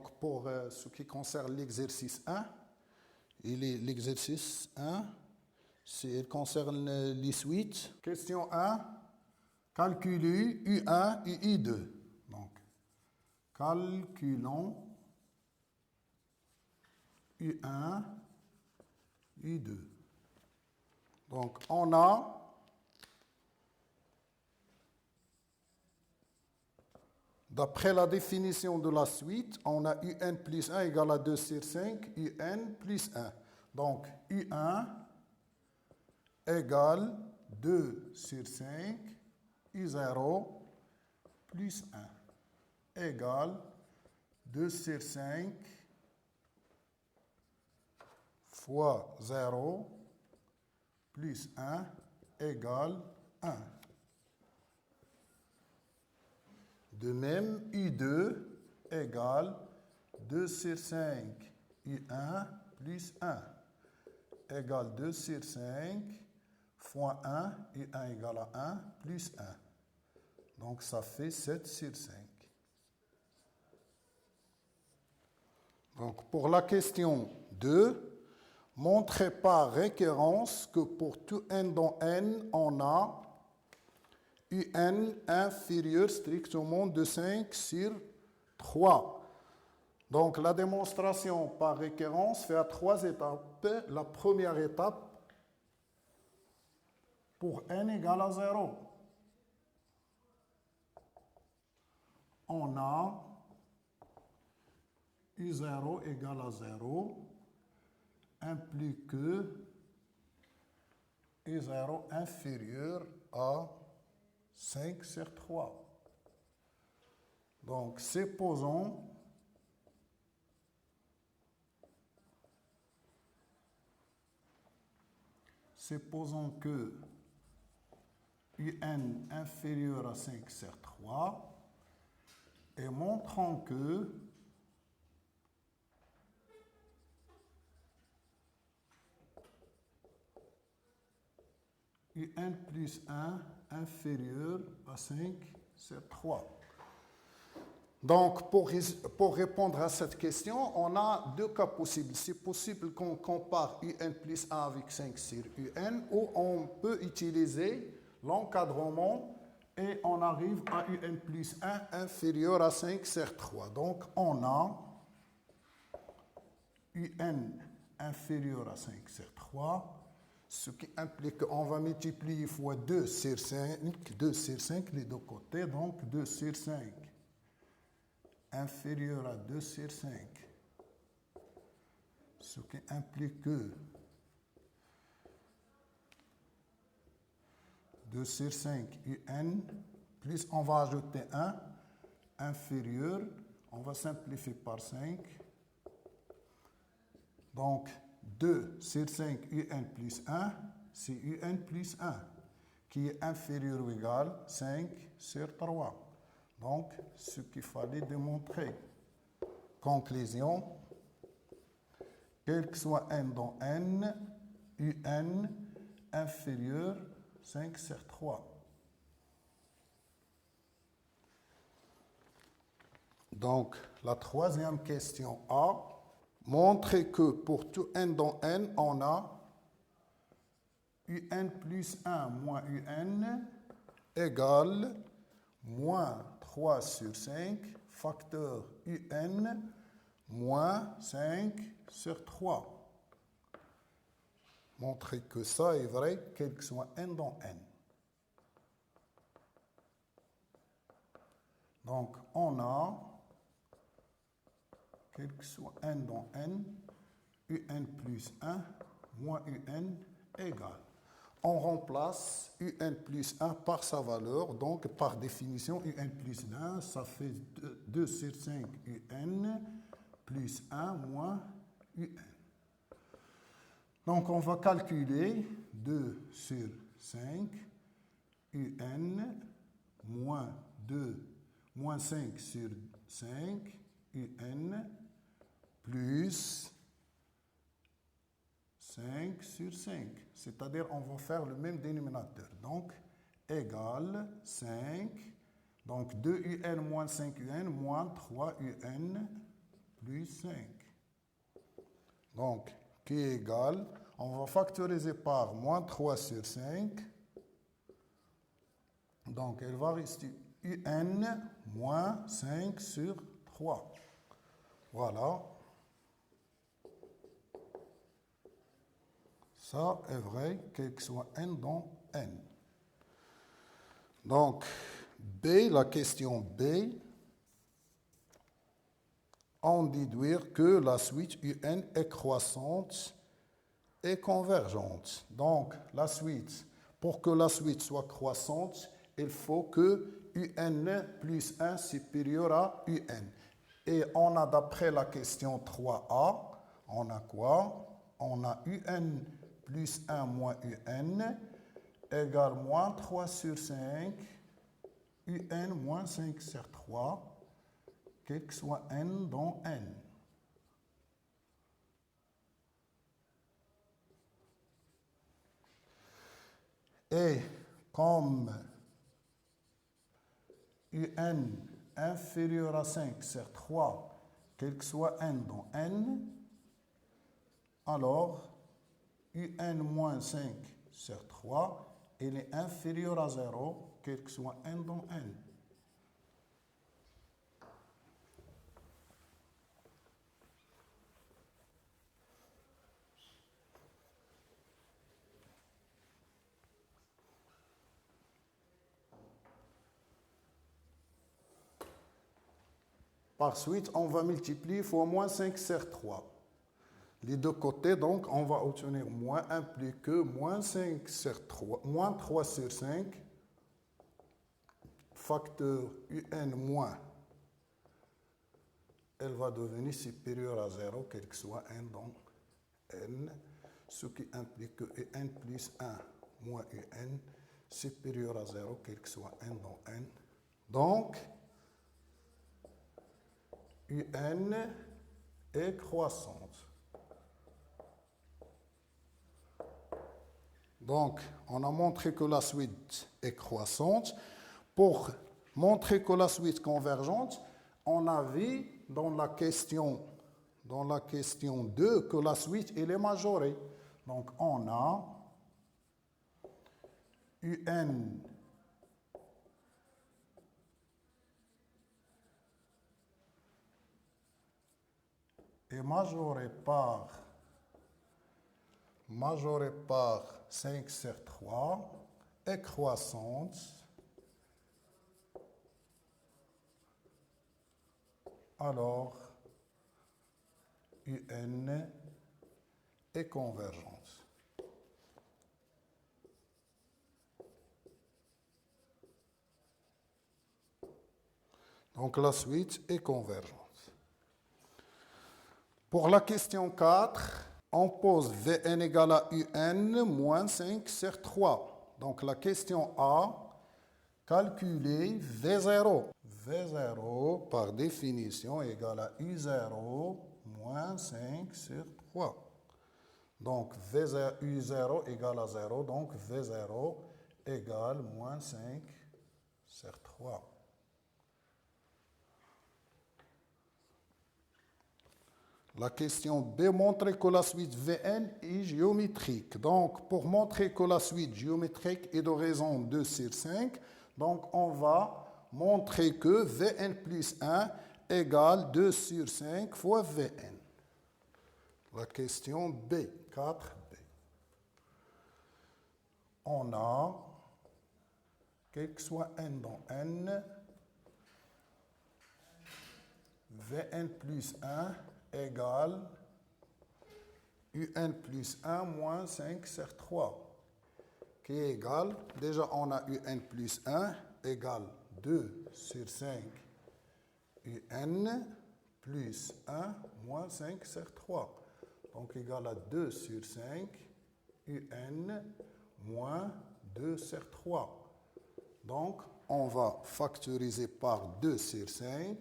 Donc, pour ce qui concerne l'exercice 1, l'exercice 1, il concerne les suites. Question 1, calculez U1 et U2. Donc, calculons U1, U2. Donc, on a d'après la définition de la suite, on a UN plus 1 égale à 2 sur 5, UN plus 1. Donc, U1 égale 2 sur 5, U0 plus 1 égale 2 sur 5 fois 0 plus 1 égale 1. De même, U2 égale 2 sur 5 U1 plus 1 égale 2 sur 5 fois 1, U1 égale à 1 plus 1. Donc, ça fait 7 sur 5. Donc, pour la question 2, montrez par récurrence que pour tout n dans n, on a UN inférieur strictement de 5 sur 3. Donc, la démonstration par récurrence fait à 3 étapes. La première étape, pour n égale à 0, on a U0 égale à 0 implique que U0 inférieur à 5 sur 3. Donc, supposons que UN inférieur à 5 sur 3 et montrons que UN plus 1 inférieur à 5 sur 3. Donc, pour répondre à cette question, on a deux cas possibles. C'est possible qu'on compare UN plus 1 avec 5 sur UN, ou on peut utiliser l'encadrement et on arrive à UN plus 1 inférieur à 5 sur 3. Donc, on a UN inférieur à 5 sur 3, ce qui implique qu'on va multiplier fois 2 sur 5 les deux côtés, donc 2 sur 5 inférieur à 2 sur 5, ce qui implique que 2 sur 5 UN, plus on va ajouter 1, inférieur, on va simplifier par 5, donc 2 sur 5 UN plus 1, c'est UN plus 1, qui est inférieur ou égal 5 sur 3. Donc, ce qu'il fallait démontrer. Conclusion, quel que soit n dans n, UN inférieur 5 sur 3. Donc, la troisième question A, montrer que pour tout n dans n, on a UN plus 1 moins UN égale moins 3 sur 5, facteur UN, moins 5 sur 3. Montrer que ça est vrai, quel que soit n dans n. Donc, on a, quel que soit n dans n, UN plus 1 moins UN égale. On remplace UN plus 1 par sa valeur, donc par définition, UN plus 1, ça fait 2 sur 5 UN plus 1 moins UN. Donc on va calculer 2 sur 5 UN moins 5 sur 5 UN plus 5 sur 5, c'est-à-dire on va faire le même dénominateur. Donc, égale 5, donc 2 UN moins 5 UN moins 3 UN plus 5. Donc, qui est égal, on va factoriser par moins 3 sur 5. Donc, il va rester un moins 5 sur 3. Voilà. Ça est vrai, quel que soit n dans n. Donc, B, la question B, on déduire que la suite UN est croissante et convergente. Donc, la suite, pour que la suite soit croissante, il faut que UN plus 1 supérieur à UN. Et on a, d'après la question 3a, on a quoi? On a UN plus 1 moins UN égale moins 3 sur 5, UN moins 5 sur 3, quel que soit n dans n. Et comme UN inférieur à 5 sur 3, quel que soit n dans n, alors UN moins 5 sur 3, il est inférieur à 0, quel que soit n dans n. Par suite, on va multiplier fois moins 5 sur 3. Les deux côtés, donc, on va obtenir moins 1 plus que moins 5 sur 3, moins 3 sur 5, facteur UN moins, elle va devenir supérieure à 0, quel que soit n dans n, ce qui implique que n plus 1 moins UN supérieur à 0, quel que soit n dans n. Donc, UN est croissante. Donc, on a montré que la suite est croissante. Pour montrer que la suite est convergente, on a vu dans la question 2 que la suite elle est majorée. Donc, on a UN est majoré par 5 sur 3 est croissante alors UN est convergente. Donc la suite est convergente. Pour la question 4, on pose Vn égale à Un moins 5 sur 3. Donc la question A, calculer V0. V0, par définition, égale à U0 moins 5 sur 3. Donc U0 égale à 0, donc V0 égale moins 5 sur 3. La question B, montrer que la suite Vn est géométrique. Donc, pour montrer que la suite géométrique est de raison 2 sur 5, donc on va montrer que Vn plus 1 égale 2 sur 5 fois Vn. La question B, 4b. On a, quel que soit n dans n, Vn plus 1 égale UN plus 1 moins 5 sur 3, qui est égal, déjà on a UN plus 1 égale 2 sur 5 UN plus 1 moins 5 sur 3. Donc égal à 2 sur 5 UN moins 2 sur 3. Donc on va factoriser par 2 sur 5.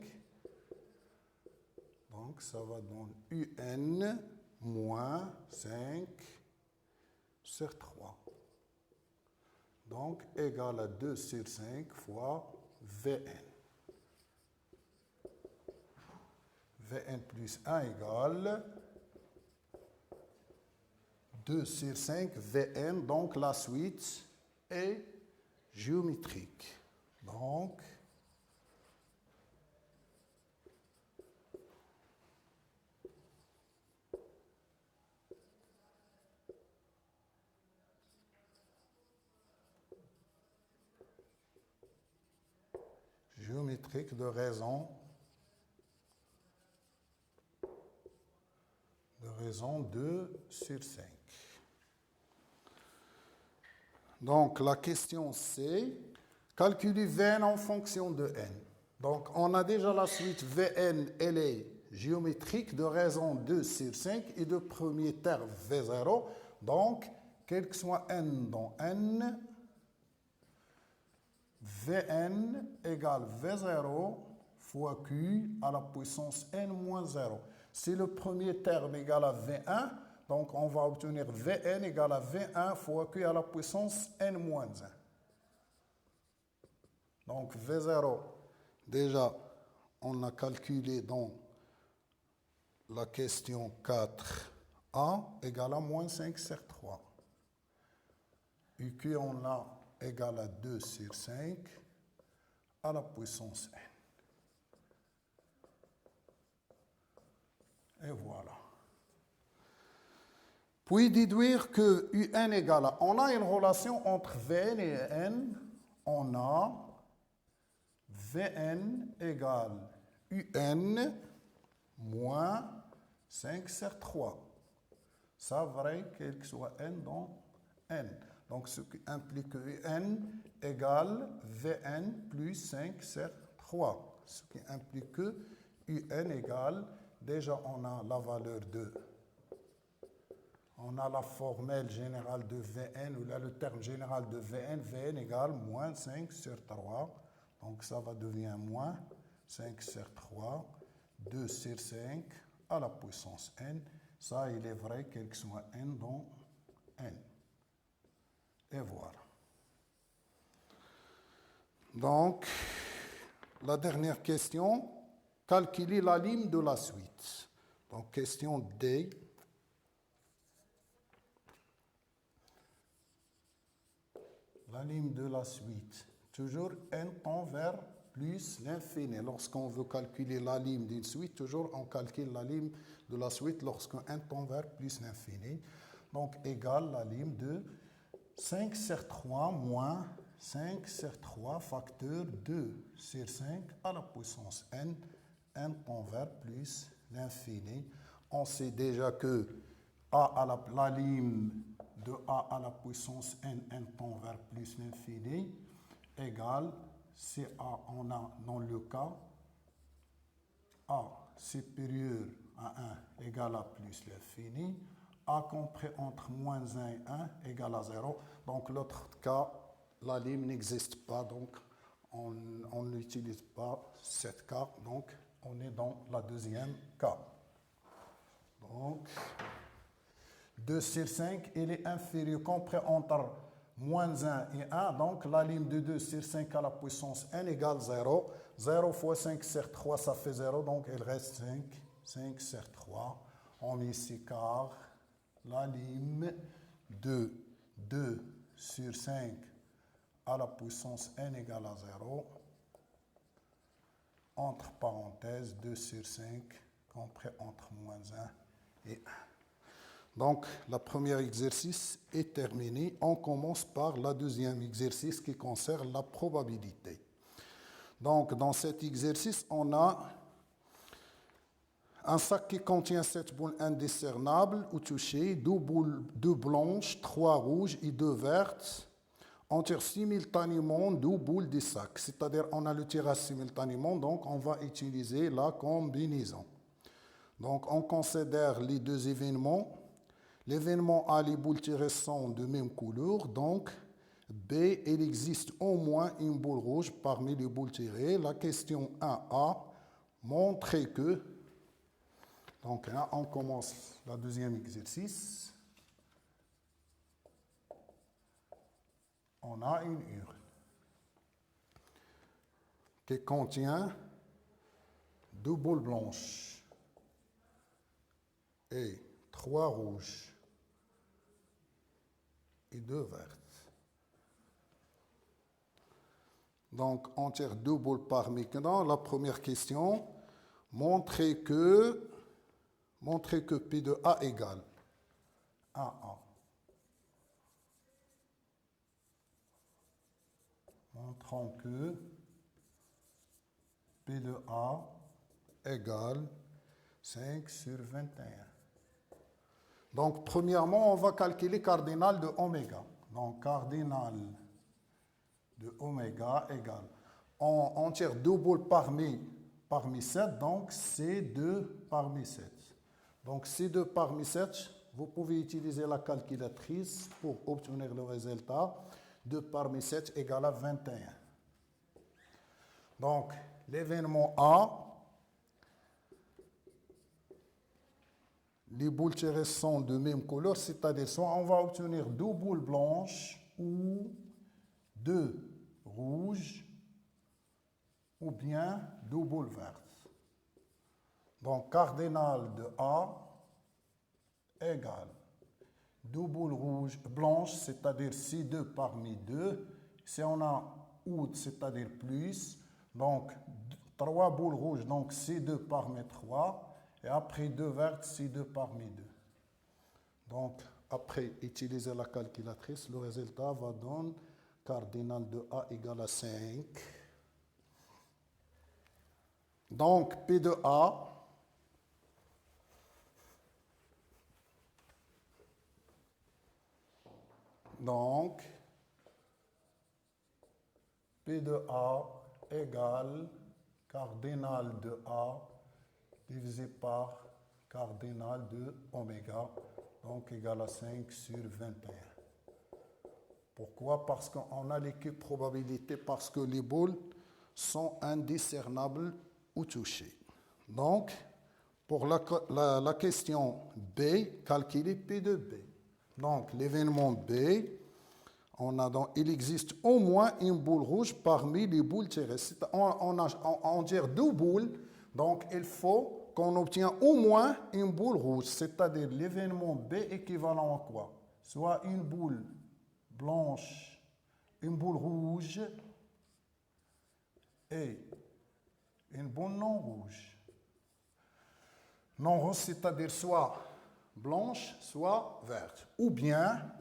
Donc, ça va donner UN moins 5 sur 3. Donc, égal à 2 sur 5 fois Vn. Vn plus 1 égale 2 sur 5 Vn. Donc, la suite est géométrique. Donc, géométrique de raison 2 sur 5. Donc, la question c'est, calculer Vn en fonction de n. Donc, on a déjà la suite Vn, elle est géométrique de raison 2 sur 5 et de premier terme V0. Donc, quel que soit n dans n, Vn égale V0 fois Q à la puissance n moins 0. Si le premier terme égale à V1, donc on va obtenir Vn égale à V1 fois Q à la puissance n moins 1. Donc V0, déjà, on a calculé dans la question 4a égale à moins 5 sur 3. UQ, on a égale à 2 sur 5 à la puissance n. Et voilà. Puis déduire que Un égale à... On a une relation entre Vn et n. On a Vn égale Un moins 5 sur 3. Ça vrai quel que soit n dans n. Donc, ce qui implique que Un égale Vn plus 5 sur 3. Ce qui implique que Un égale, déjà on a la valeur de, on a la formule générale de Vn, ou là le terme général de Vn égale moins 5 sur 3. Donc, ça va devenir moins 5 sur 3, 2 sur 5 à la puissance n. Ça, il est vrai quel que soit n dans n. Et voilà. Donc, la dernière question, calculer la ligne de la suite. Donc, question D. La ligne de la suite. Toujours n tend vers plus l'infini. Lorsqu'on veut calculer la ligne d'une suite, toujours on calcule la ligne de la suite lorsqu'un n tend vers plus l'infini. Donc, égale la ligne de 5 sur 3 moins 5 sur 3 facteur 2 sur 5 à la puissance n. N tend vers plus l'infini. On sait déjà que la ligne de a à la puissance n, n tend vers plus l'infini, égale, si a, on a dans le cas a supérieur à 1 égale à plus l'infini, a compris entre moins 1 et 1 égale à 0. Donc l'autre cas, la ligne n'existe pas, donc on n'utilise pas cette cas, donc on est dans la deuxième cas. Donc 2 sur 5, il est inférieur, compris entre moins 1 et 1, donc la ligne de 2 sur 5 à la puissance n égale 0. 0 fois 5 sur 3, ça fait 0, donc il reste 5. 5 sur 3, on met ici car la ligne de 2 sur 5 à la puissance n égale à 0, entre parenthèses 2 sur 5, compris entre moins 1 et 1. Donc, le premier exercice est terminé. On commence par le deuxième exercice qui concerne la probabilité. Donc, dans cet exercice, on a un sac qui contient 7 boules indiscernables ou touchées, 2 blanches, 3 rouges et 2 vertes. On tire simultanément 2 boules du sac. C'est-à-dire, on a le tirage simultanément, donc on va utiliser la combinaison. Donc, on considère les deux événements. L'événement A, les boules tirées sont de même couleur, donc B, il existe au moins une boule rouge parmi les boules tirées. La question 1A montrer que, donc là on commence le deuxième exercice. On a une urne qui contient 2 boules blanches. et 3 rouges et 2 vertes. Donc, on tire 2 boules par maintenant. La première question, montrer que P de A égale AA. Montrons que P de A égale 5 sur 21. Donc, premièrement, on va calculer cardinal de oméga. Donc, cardinal de oméga égale. On tire 2 boules parmi 7, donc C2 parmi 7. Donc, C2 parmi 7, vous pouvez utiliser la calculatrice pour obtenir le résultat. 2 parmi 7 égale à 21. Donc, l'événement A, les boules tirées sont de même couleur, c'est-à-dire soit on va obtenir 2 boules blanches ou 2 rouges ou bien 2 boules vertes. Donc, cardinal de A égale 2 boules blanches, c'est-à-dire C2 parmi 2. Si on a out, c'est-à-dire plus, donc 3 boules rouges, donc C2 parmi 3. Et après 2 vertes, C2 parmi 2. Donc, après utiliser la calculatrice, le résultat va donner cardinal de A égale à 5. Donc, P de A, donc, P de A égale cardinal de A divisé par cardinal de oméga, donc égal à 5 sur 21. Pourquoi? Parce qu'on a l'équipe probabilité, parce que les boules sont indiscernables ou touchées. Donc, pour la question B, calculer P de B. Donc, l'événement B, il existe au moins une boule rouge parmi les boules tirées. On tire 2 boules, donc il faut qu'on obtient au moins une boule rouge, c'est-à-dire l'événement B équivalent à quoi? Soit une boule blanche, une boule rouge et une boule non rouge. Non rouge, c'est-à-dire soit blanche, soit verte. Ou bien,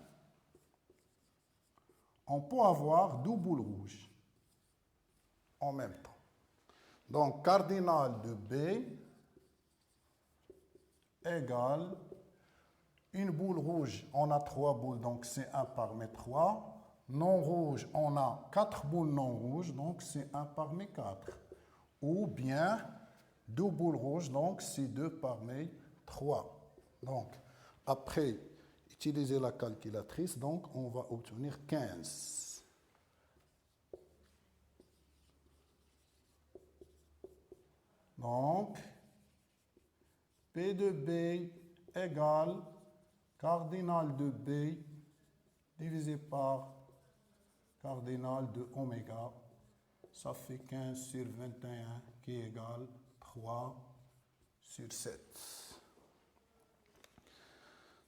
on peut avoir 2 boules rouges en même temps. Donc, cardinal de B égale une boule rouge, on a 3 boules, donc c'est 1 parmi 3. Non rouge, on a 4 boules non rouges, donc c'est 1 parmi 4. Ou bien 2 boules rouges, donc c'est 2 parmi 3. Donc, après utiliser la calculatrice, donc on va obtenir 15. Donc, P de B égale cardinal de B divisé par cardinal de oméga. Ça fait 15 sur 21 qui égale 3 sur 7.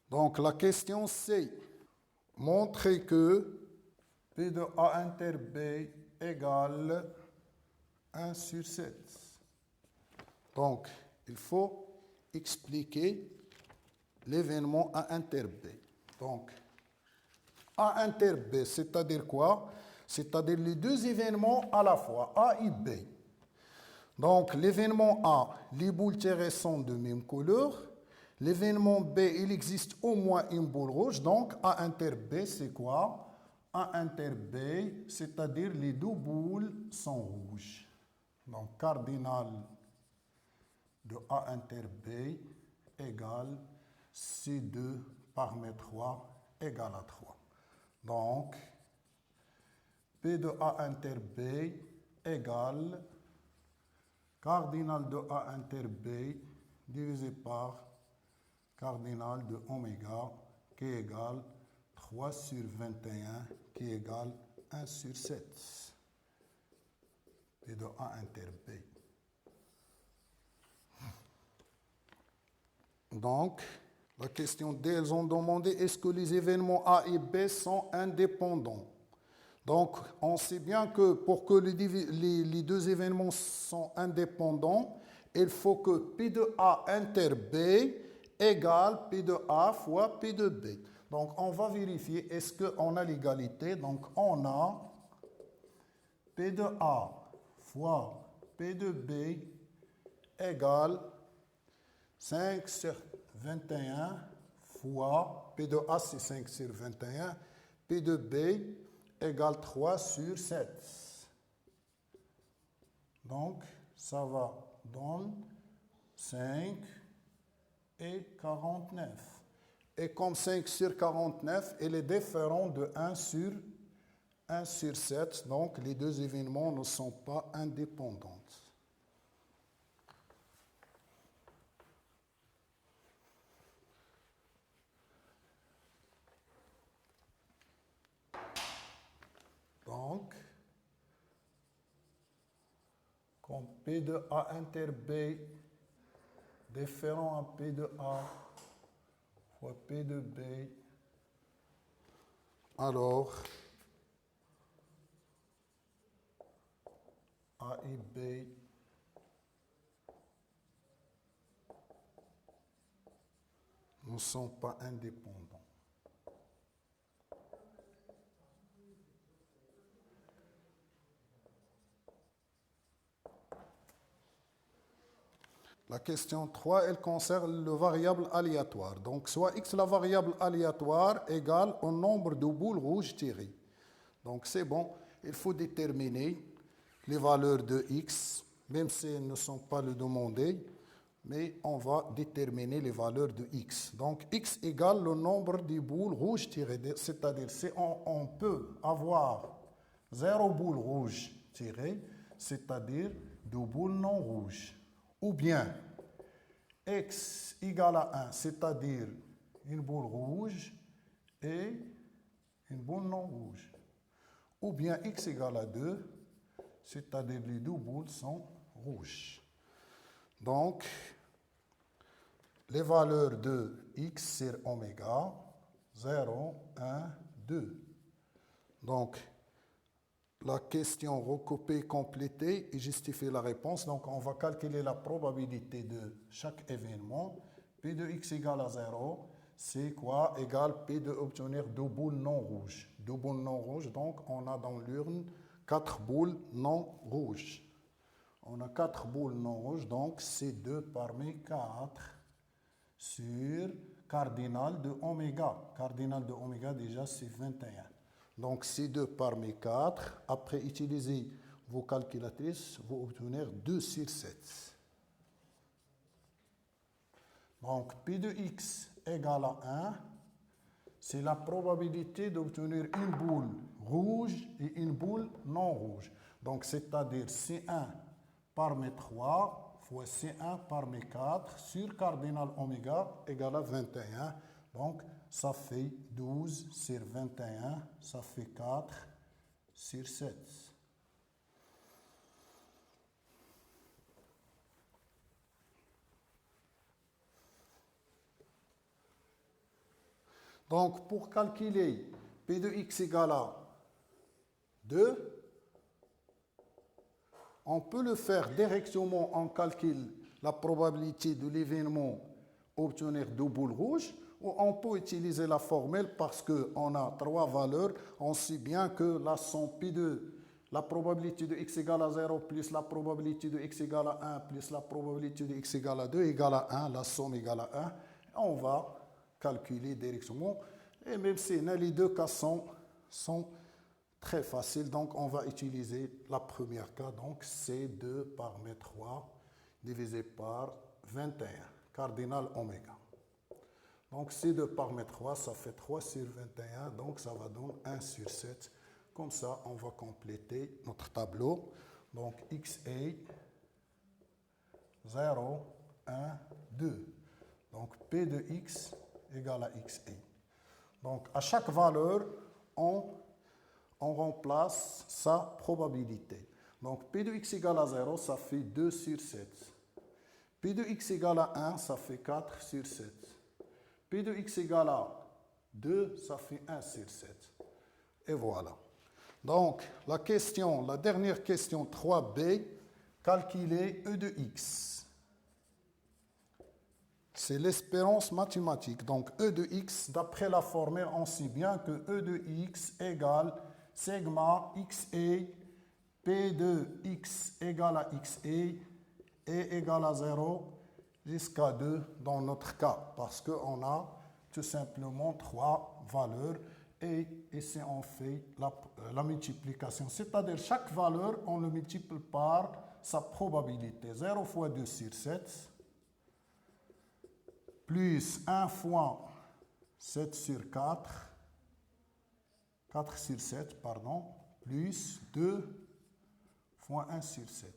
Donc la question c'est montrer que P de A inter B égale 1 sur 7. Donc il faut expliquer l'événement A inter B. Donc, A inter B, c'est-à-dire quoi? C'est-à-dire les 2 événements à la fois, A et B. Donc, l'événement A, les boules tirées sont de même couleur. L'événement B, il existe au moins une boule rouge. Donc, A inter B, c'est quoi? A inter B, c'est-à-dire les 2 boules sont rouges. Donc, cardinal de A inter B égale C2 parmi 3 égale à 3. Donc, P de A inter B égale cardinal de A inter B divisé par cardinal de oméga qui égale 3 sur 21 qui égale 1 sur 7. P de A inter B. Donc, la question D, elles ont demandé est-ce que les événements A et B sont indépendants? Donc, on sait bien que pour que les deux événements sont indépendants, il faut que P de A inter B égale P de A fois P de B. Donc, on va vérifier est-ce qu'on a l'égalité. Donc, on a P de A fois P de B égale 5 sur 21 fois P de A, c'est 5 sur 21, P de B égale 3 sur 7. Donc, ça va donner 5 et 49. Et comme 5 sur 49, il est différent de 1 sur 7, donc les deux événements ne sont pas indépendants. Donc, comme P de A inter B différent à P de A fois P de B, alors A et B ne sont pas indépendants. La question 3, elle concerne le variable aléatoire. Donc, soit x, la variable aléatoire, égale au nombre de boules rouges tirées. Donc, c'est bon, il faut déterminer les valeurs de x, même si elles ne sont pas le demandées, mais on va déterminer les valeurs de x. Donc, x égale le nombre de boules rouges tirées, c'est-à-dire si on peut avoir 0 boules rouges tirées, c'est-à-dire 2 boules non rouges. Ou bien x égale à 1, c'est-à-dire une boule rouge et une boule non rouge. Ou bien x égale à 2, c'est-à-dire les deux boules sont rouges. Donc, les valeurs de x sur oméga, 0, 1, 2. Donc, la question recoupée, complétée et justifier la réponse. Donc, on va calculer la probabilité de chaque événement. P de x égale à 0, c'est quoi? Égale P de obtenir deux boules non rouges. Deux boules non rouges, donc on a dans l'urne 4 boules non rouges. On a 4 boules non rouges, donc c'est 2 parmi 4 sur cardinal de oméga. Cardinal de oméga, déjà, c'est 21. Donc, c'est 2 parmi 4. Après, utilisez vos calculatrices, vous obtenez 2 sur 7. Donc, P de x égale à 1. C'est la probabilité d'obtenir une boule rouge et une boule non rouge. Donc, c'est-à-dire C1 parmi 3 fois C1 parmi 4 sur cardinal oméga égale à 21. Donc, ça fait 12 sur 21, ça fait 4 sur 7. Donc, pour calculer P de x égale à 2, on peut le faire directement en calcul la probabilité de l'événement obtenir deux boules rouges, ou on peut utiliser la formule parce qu'on a 3 valeurs. On sait bien que la somme P2, la probabilité de x égale à 0 plus la probabilité de x égale à 1 plus la probabilité de x égale à 2 égale à 1, la somme égale à 1. On va calculer directement. Et même si les deux cas sont très faciles, donc on va utiliser la première cas, donc C2 parmi 3 divisé par 21, cardinal oméga. Donc C2 parmi 3, ça fait 3 sur 21, donc ça va donner 1 sur 7. Comme ça, on va compléter notre tableau. Donc XA, 0, 1, 2. Donc P de x égale à XA. Donc à chaque valeur, on remplace sa probabilité. Donc P de x égale à 0, ça fait 2 sur 7. P de x égale à 1, ça fait 4 sur 7. P de x égale à 2, ça fait 1 sur 7. Et voilà. Donc, la dernière question 3b, calculer E de x. C'est l'espérance mathématique. Donc, E de x, d'après la formule, on sait bien que E de x égale sigma xa, P de x égale à xa, et égale à 0 jusqu'à 2 dans notre cas, parce qu'on a tout simplement 3 valeurs, et ici on fait la multiplication, c'est-à-dire chaque valeur, on le multiplie par sa probabilité. 0 fois 2 sur 7, plus 1 fois 7 sur 4, 4 sur 7, pardon, plus 2 fois 1 sur 7.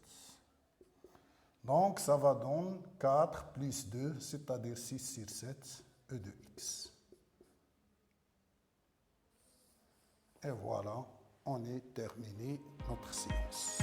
Donc, ça va donner 4 plus 2, c'est-à-dire 6 sur 7, E de x. Et voilà, on est terminé notre séance.